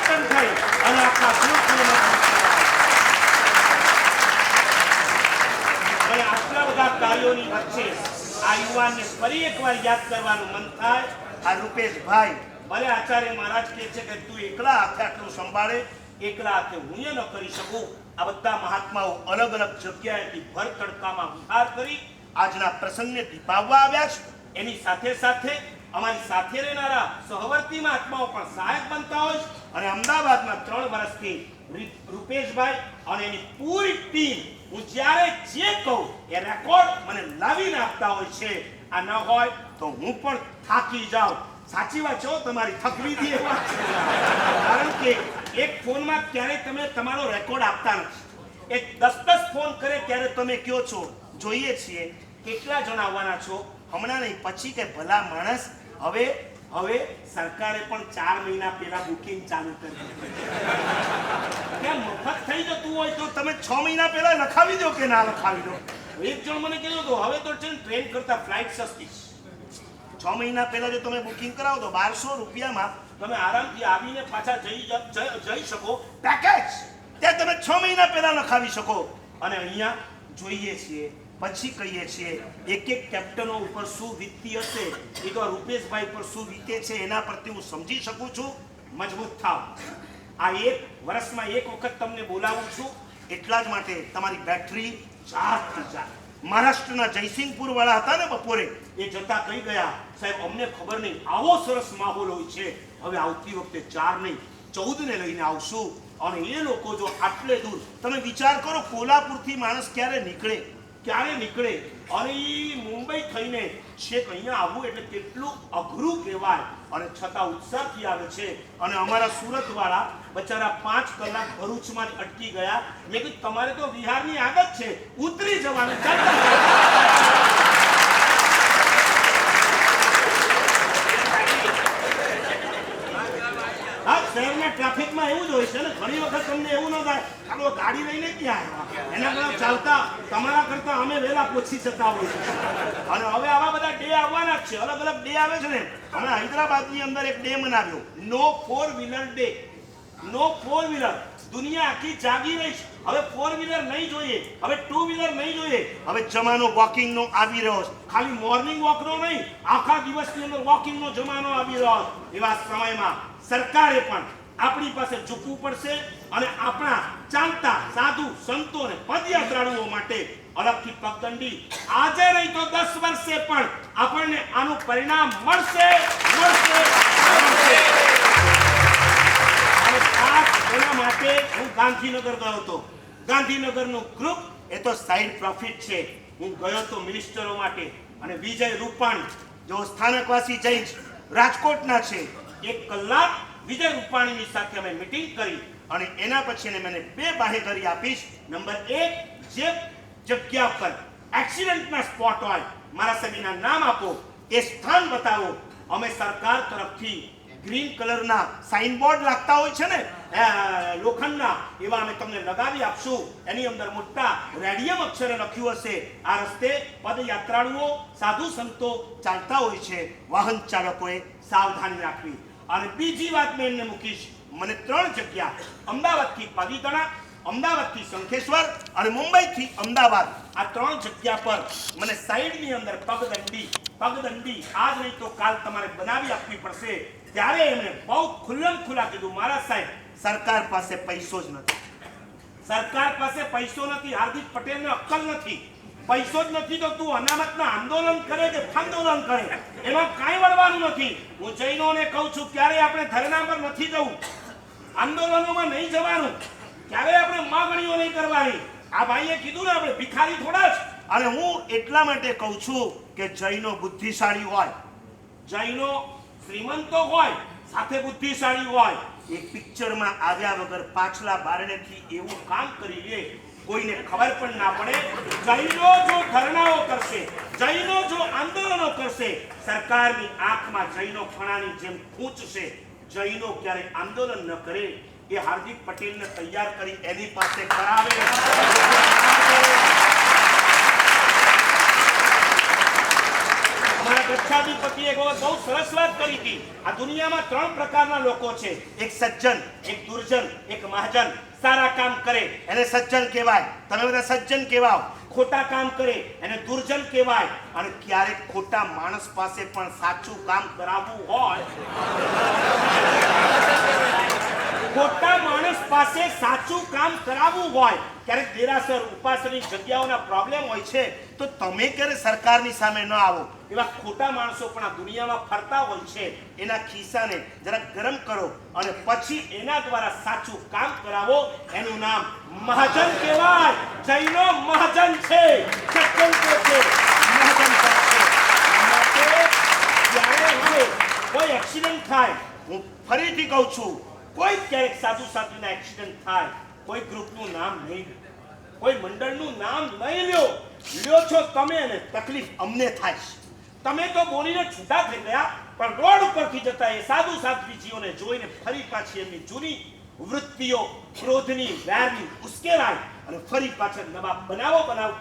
પરિવર્તન થઈ અને આપણા ગ્રુપને આટલા બધા કાર્યોની વચ્ચે આ યુવાનને ફરી એકવાર યાદ કરવાનું મન થાય. આ રૂપેશભાઈ ભલે આચાર્ય મહારાજ કહે છે કે તું એકલા હાથે આટલું સંભાળે, એકલા હાથે હું ન કરી શકું. આ બધા મહાત્માઓ અલગ અલગ જગ્યાએથી ભર તડકામાં ઉધાર કરી આજના પ્રસંગને દીપાવવા આવ્યા છે. એની સાથે સાથે અમારી સાથે રહેનારા સહવર્તી મહાત્માઓ પણ સહાયક બનતા હોય છે. અને અમદાવાદમાં 3 વર્ષથી રૂપેશભાઈ અને એની પૂરી ટીમ હું જ્યારે જે કહું એ રેકોર્ડ મને લાવીને આપતા હોય છે. આ ન હોય તો હું પણ થાકી જાઉં. સાચી વાત છે તમારી, થકવી દે વાત છે. કારણ કે એક ફોનમાં ક્યારેય તમે તમારો રેકોર્ડ આપતા નથી. એક 10 ફોન કરે ત્યારે તમે કહો છો જોઈએ છીએ કેટલા જણ આવવાના છો, હમણાં નહીં પછી કે ભલા માણસ. હવે સરકારે પણ 4 મહિના પહેલા બુકિંગ ચાલુ કરી. મફત થઈ જતું હોય તો તમે 6 મહિના પહેલા લખાવી દો કે ના લખાવી દો. એક જણ મને કહેતો હતો હવે તો ટ્રેન કરતા ફ્લાઇટ સસ્તી. 6 મહિના પહેલા જો તમે બુકિંગ કરાવો તો 1200 રૂપિયામાં તમે આરામથી આવીને પાછા જઈ શકો. પેકેજ ત્યાં તમે 6 મહિના પહેલા લખાવી શકો. અને અહીંયા જોઈએ છીએ પછી કહીએ છીએ એક કેપ્ટનો ઉપર શું વીતતી હશે એ તો રૂપેશભાઈ પર શું વીતે છે એના પરથી હું સમજી શકું છું. મજબૂત થાવ. આ 1 વર્ષમાં 1 વખત તમને બોલાવું છું એટલા જ માટે તમારી બેટરી ચાર્જ થઈ જાય. મહારાષ્ટ્રના જયસિંહપુર વાળા હતા ને બપોરે, એ જતા કહી ગયા સાહેબ અમને ખબર નહીં આવો સરસ માહોલ હોય છે, હવે આવતી વખતે 4 નહીં 14 ને લઈને આવશું. અને એ લોકો જો આટલે દૂર તમે વિચાર કરો કોલ્હાપુરથી માણસ ક્યારે નીકળે અને એ મુંબઈ થઈને છેક અહીંયા આવવું એટલે કેટલું અઘરું કહેવાય. અને છતાં ઉત્સાહથી આવે છે. અને અમારા સુરત વાળા બચારા 5 કલાક ભરૂચમાં અટકી ગયા. મેં કીધું તમારે તો વિહારની આદત છે, ઉતરી જવાનું. શહેરના ટ્રાફિકમાં એવું જ હોય છે ને, ઘણી વખત તમને એવું ન થાય આપણો ગાડી લઈને ક્યાં આવ્યા, એના કરતા ચાલતા તમારા કરતા અમે વહેલા પહોંચી જતા હોય છે. અને હવે આવા બધા ડે આવવાના જ છે, અલગ અલગ ડે આવે છે ને. હમણાં હૈદરાબાદની અંદર એક ડે મનાવ્યો, નો 4-વ્હીલર ડે. નો 4-વ્હીલર. દુનિયા આખી જાગી રહી છે. હવે 4-વ્હીલર નહીં જોઈએ, હવે 2-વ્હીલર નહીં જોઈએ. હવે જમાનો વોકિંગનો આવી રહ્યો છે. ખાલી મોર્નિંગ વોકનો નહીં, આખા દિવસની અંદર વોકિંગનો જમાનો આવી રહ્યો છે. એવા સમયમાં સરકારે પણ આપણી પાસે ઝૂકવું પડશે અને આપણા ચાલતા સાધુ સંતો અને પદયાત્રાળુઓ માટે અલગથી પગદંડી આજે નહીં તો 10 વર્ષે પણ આપણને આનું પરિણામ મળશે. અને ખાસ એના માટે હું ગાંધીનગર ગયો હતો. ગાંધીનગરનું ગ્રુપ એ તો સાઇડ પ્રોફિટ છે. હું ગયો હતો મિનિસ્ટરો માટે. અને વિજય રૂપાણી જો સ્થાનકવાસી જૈન રાજકોટના છે, 1 કલાક વિજય રૂપાણીની સાથે અમે મીટિંગ કરી. અને એના પછી મને 2 બાહેધરી આપીશ. નંબર 1, જે જગ્યા પર એક્સિડન્ટના સ્પોટ હોય મારા સભીના નામ આપો, એ સ્થાન બતાવો. અમે સરકાર તરફથી ગ્રીન કલરના સાઇનબોર્ડ લાગતા હોય છે ને લોખંડના, એવા અમે તમને લગાવી આપશું. એની અંદર મોટા રેડિયમ અક્ષરે લખ્યું હશે આ રસ્તે પદયાત્રાળુઓ સાધુ સંતો ચાલતા હોય છે, વાહન ચાલકોએ સાવધાની રાખવી. અને બીજી વાત મેં એમને મૂકીશ, મને 3 જગ્યા અમદાવાદથી પાલીતાણા, અમદાવાદથી શંખેશ્વર અને મુંબઈથી અમદાવાદ, આ 3 જગ્યા પર મને સાઈડની અંદર પગદંડી આજ નહીં તો કાલ તમારે બનાવી આપવી પડશે. ત્યારે એમણે બહુ ખુલ્લા કીધું મહારાજ સાહેબ સરકાર પાસે પૈસો જ નથી. સરકાર પાસે પૈસો નથી. હાર્દિક પટેલને અક્કલ નથી, પૈસો જ નથી તો તું અનામતના આંદોલન કરે કે આંદોલન કરે એમાં કાંઈ વળવાનું નથી. હું જૈનોને કહું છું ક્યારે આપણે ધરણા પર નથી જવું, આંદોલનોમાં નહીં જવાનું, ક્યારે આપણે માગણીઓ નહીં કરવાની. આ ભાઈએ કીધું ને આપણે ભિખારી થોડા જ. અને હું એટલા માટે કહું છું કે જૈનો બુદ્ધિશાળી હોય, જૈનો શ્રીમંતો હોય, સાથે બુદ્ધિશાળી હોય. એક પિક્ચરમાં આવ્યા વગર પાછલા બારણેથી એવું કામ કરી લે કોઈને ખબર પણ ના પડે. જૈનો જો ધરણાઓ કરશે, જૈનો જો આંદોલનો કરશે, સરકારની આંખમાં જૈનો ફણાની જેમ ખૂંચશે. જૈનો ક્યારે આંદોલન ન કરે એ હાર્દિક પટેલને તૈયાર કરી એની પાસે કરાવે. અમારા ગચ્છાધિપતિએ એક વખત બહુ સરસ વાત કરી હતી. આ દુનિયામાં 3 પ્રકારના લોકો છે, એક સજ્જન, એક દુર્જન, એક મહાજન. સારા કામ કરે એને સજ્જન કહેવાય, તમે બધા સજ્જન કહેવાઓ. ખોટા કામ કરે એને દુર્જન કહેવાય. અને ક્યારેક ખોટા માણસ પાસે પણ સાચું કામ કરાવવું હોય, ખોટા માણસ પાસે સાચું કામ કરાવવું હોય, ક્યારેક દેરાસર ઉપાસની જગ્યાઓના પ્રોબ્લેમ હોય છે, તો તમે ક્યારે સરકારની સામે ન આવો. એવા ખોટા માણસો પણ આ દુનિયામાં ફરતા હોય છે. એના ખિસ્સાને જરા ગરમ કરો અને પછી એના દ્વારા સાચું કામ કરાવો. એનું નામ મહાજન કહેવાય. જૈનો મહાજન છે, સજ્જન તો છે, મહાજન પણ છે. માટે જ્યારે હવે કોઈ એક્સિડન્ટ થાય, હું ફરીથી કહું છું, કોઈ ક્યારેક સાધુના એક્સિડન્ટ થાય, કોઈ ગ્રુપનું નામ નહીં, કોઈ મંડળનું નામ નહીં લ્યો છો તમે, અને તકલીફ અમને થાય છે. તમે તો બોલીને છૂટા થઈ ગયા, પણ રોડ ઉપરથી જતા એ સાધુજીઓને જોઈને ફરી પાછી એમની જૂની વૃત્તિઓ, ક્રોધની, વેરની ઉશ્કેરાય અને ફરી પાછળ નવા બનાવો